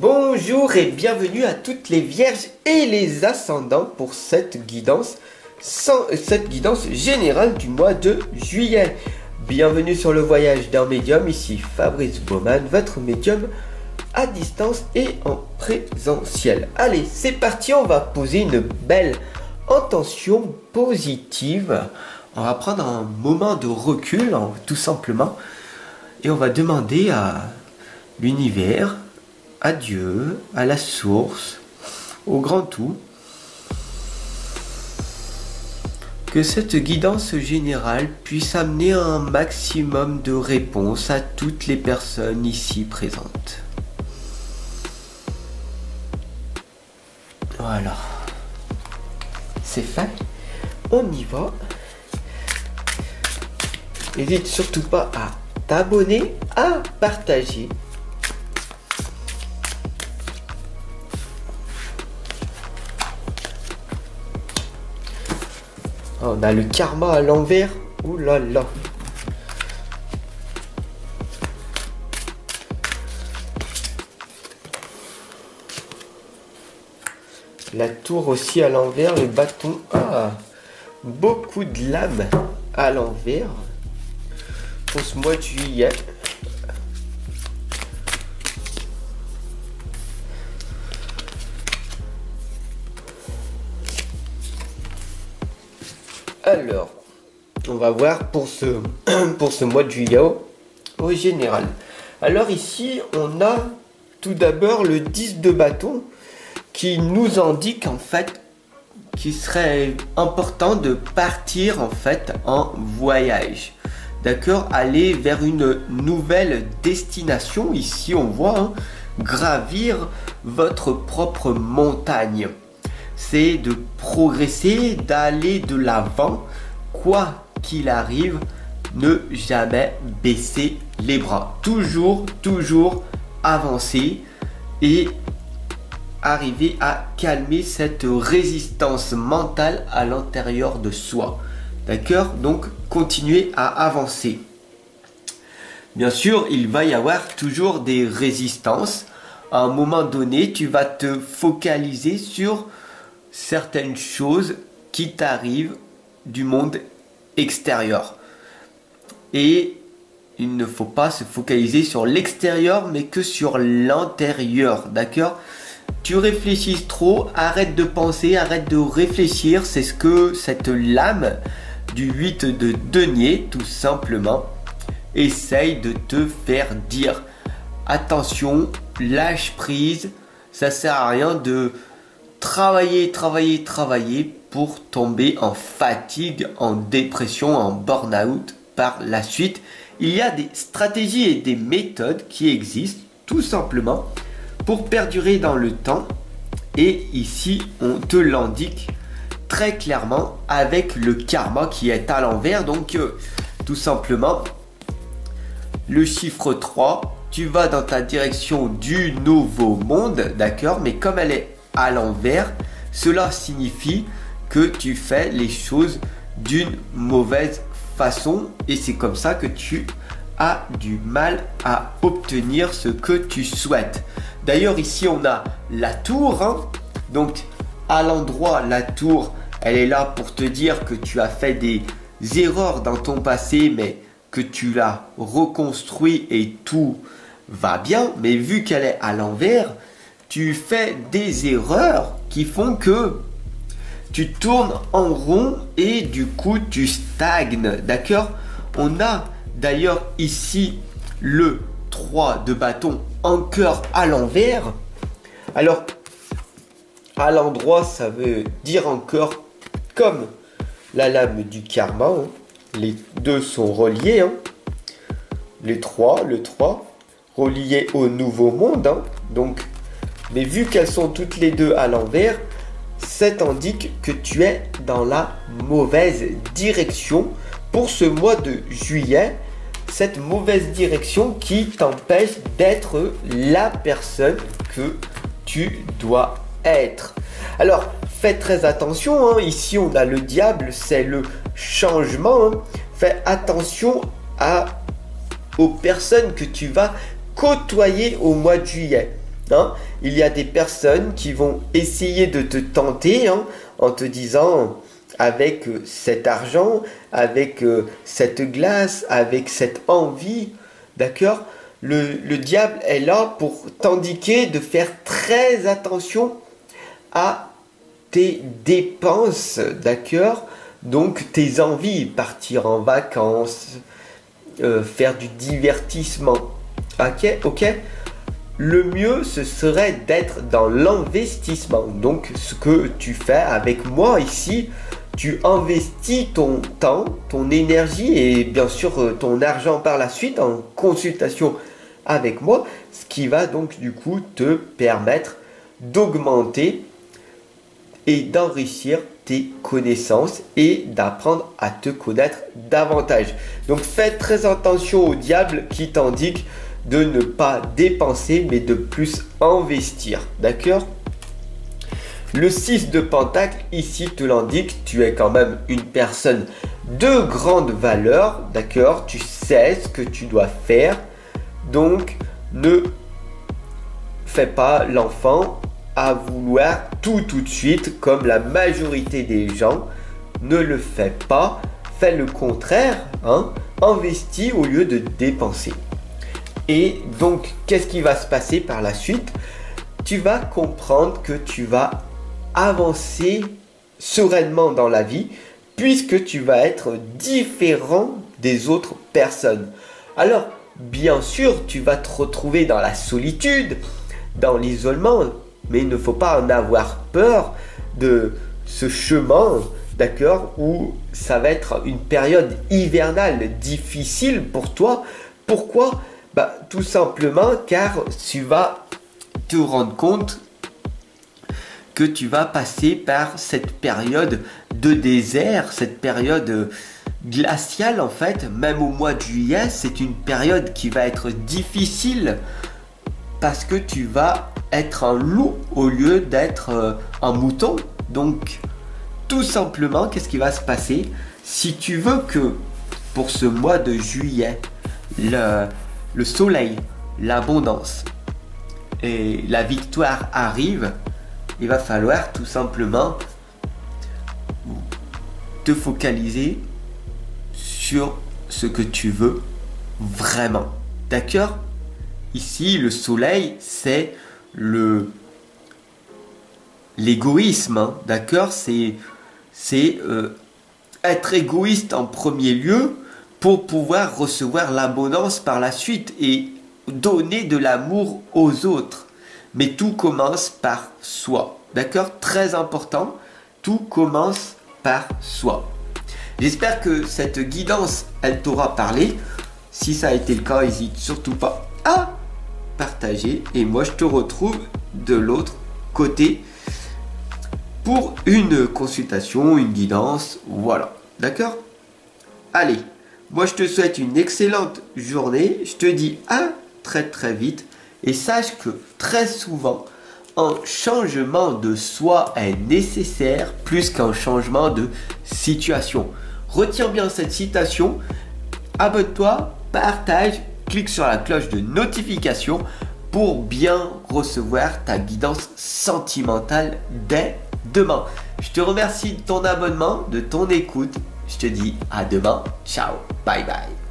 Bonjour et bienvenue à toutes les vierges et les ascendants pour cette guidance générale du mois de juillet. Bienvenue sur le voyage d'un médium, ici Fabrice Baumann, votre médium à distance et en présentiel. Allez, c'est parti, on va poser une belle intention positive. On va prendre un moment de recul, tout simplement, et on va demander à l'univers, à Dieu, à la source, au grand tout, que cette guidance générale puisse amener un maximum de réponses à toutes les personnes ici présentes. Voilà, c'est fait, on y va. N'hésite surtout pas à t'abonner, à partager. On a le karma à l'envers. Ouh là là. La tour aussi à l'envers, le bâton. Ah, beaucoup de lames à l'envers pour ce mois de juillet. Alors, on va voir pour ce mois de juillet au général. Alors ici, on a tout d'abord le 10 de bâton qui nous indique en fait qu'il serait important de partir en fait en voyage. D'accord, aller vers une nouvelle destination. Ici, on voit gravir votre propre montagne. C'est de progresser, d'aller de l'avant, quoi qu'il arrive, ne jamais baisser les bras. Toujours avancer et arriver à calmer cette résistance mentale à l'intérieur de soi. D'accord? Donc, continuez à avancer. Bien sûr, il va y avoir toujours des résistances. À un moment donné, tu vas te focaliser sur certaines choses qui t'arrivent du monde extérieur. Et il ne faut pas se focaliser sur l'extérieur, mais que sur l'intérieur. D'accord? Tu réfléchis trop, arrête de penser, arrête de réfléchir. C'est ce que cette lame du 8 de denier, tout simplement, essaye de te faire dire. Attention, lâche prise, ça sert à rien de travailler pour tomber en fatigue, en dépression, en burn-out par la suite. Il y a des stratégies et des méthodes qui existent tout simplement pour perdurer dans le temps. Et ici, on te l'indique très clairement avec le karma qui est à l'envers. Donc, tout simplement, le chiffre 3, tu vas dans ta direction du nouveau monde, d'accord? Mais comme elle est à l'envers, cela signifie que tu fais les choses d'une mauvaise façon et c'est comme ça que tu as du mal à obtenir ce que tu souhaites. D'ailleurs ici on a la tour, donc à l'endroit la tour, elle est là pour te dire que tu as fait des erreurs dans ton passé mais que tu l'as reconstruit et tout va bien. Mais vu qu'elle est à l'envers, tu fais des erreurs qui font que tu tournes en rond et du coup tu stagnes. D'accord? On a d'ailleurs ici le 3 de bâton en cœur à l'envers. Alors, à l'endroit, ça veut dire encore comme la lame du karma. Les deux sont reliés. Le 3 relié au nouveau monde. Donc, mais vu qu'elles sont toutes les deux à l'envers, ça indique que tu es dans la mauvaise direction pour ce mois de juillet. Cette mauvaise direction qui t'empêche d'être la personne que tu dois être. Alors, fais très attention. Ici, on a le diable, c'est le changement. Fais attention aux personnes que tu vas côtoyer au mois de juillet. hein. Il y a des personnes qui vont essayer de te tenter, hein, en te disant, avec cet argent, avec cette glace, avec cette envie, d'accord, le diable est là pour t'indiquer de faire très attention à tes dépenses, d'accord, donc tes envies, partir en vacances, faire du divertissement, ok. Le mieux, ce serait d'être dans l'investissement. Donc, ce que tu fais avec moi ici, tu investis ton temps, ton énergie et bien sûr ton argent par la suite en consultation avec moi, ce qui va donc du coup te permettre d'augmenter et d'enrichir tes connaissances et d'apprendre à te connaître davantage. Donc, fais très attention au diable qui t'indique de ne pas dépenser mais de plus investir, d'accord. Le 6 de pentacle ici te l'indique, tu es quand même une personne de grande valeur, d'accord, tu sais ce que tu dois faire, donc ne fais pas l'enfant à vouloir tout de suite comme la majorité des gens. Ne le fais pas, fais le contraire, hein, investis au lieu de dépenser. Et donc, qu'est-ce qui va se passer par la suite? Tu vas comprendre que tu vas avancer sereinement dans la vie puisque tu vas être différent des autres personnes. Alors, bien sûr, tu vas te retrouver dans la solitude, dans l'isolement, mais il ne faut pas en avoir peur de ce chemin, d'accord, où ça va être une période hivernale difficile pour toi. Pourquoi? Tout simplement car tu vas te rendre compte que tu vas passer par cette période de désert, cette période glaciale en fait, même au mois de juillet, c'est une période qui va être difficile parce que tu vas être un loup au lieu d'être un mouton. Donc, tout simplement, qu'est-ce qui va se passer? Si tu veux que pour ce mois de juillet, le soleil, l'abondance et la victoire arrivent, il va falloir tout simplement te focaliser sur ce que tu veux vraiment. D'accord? Ici, le soleil, c'est l'égoïsme. Hein, d'accord? C'est être égoïste en premier lieu pour pouvoir recevoir l'abondance par la suite et donner de l'amour aux autres. Mais tout commence par soi. D'accord? Très important. Tout commence par soi. J'espère que cette guidance, elle t'aura parlé. Si ça a été le cas, n'hésite surtout pas à partager. Et moi, je te retrouve de l'autre côté pour une consultation, une guidance. Voilà. D'accord? Allez. Moi, je te souhaite une excellente journée. Je te dis à très vite. Et sache que très souvent, un changement de soi est nécessaire plus qu'un changement de situation. Retiens bien cette citation. Abonne-toi, partage, clique sur la cloche de notification pour bien recevoir ta guidance sentimentale dès demain. Je te remercie de ton abonnement, de ton écoute. Je te dis à demain. Ciao. Bye bye.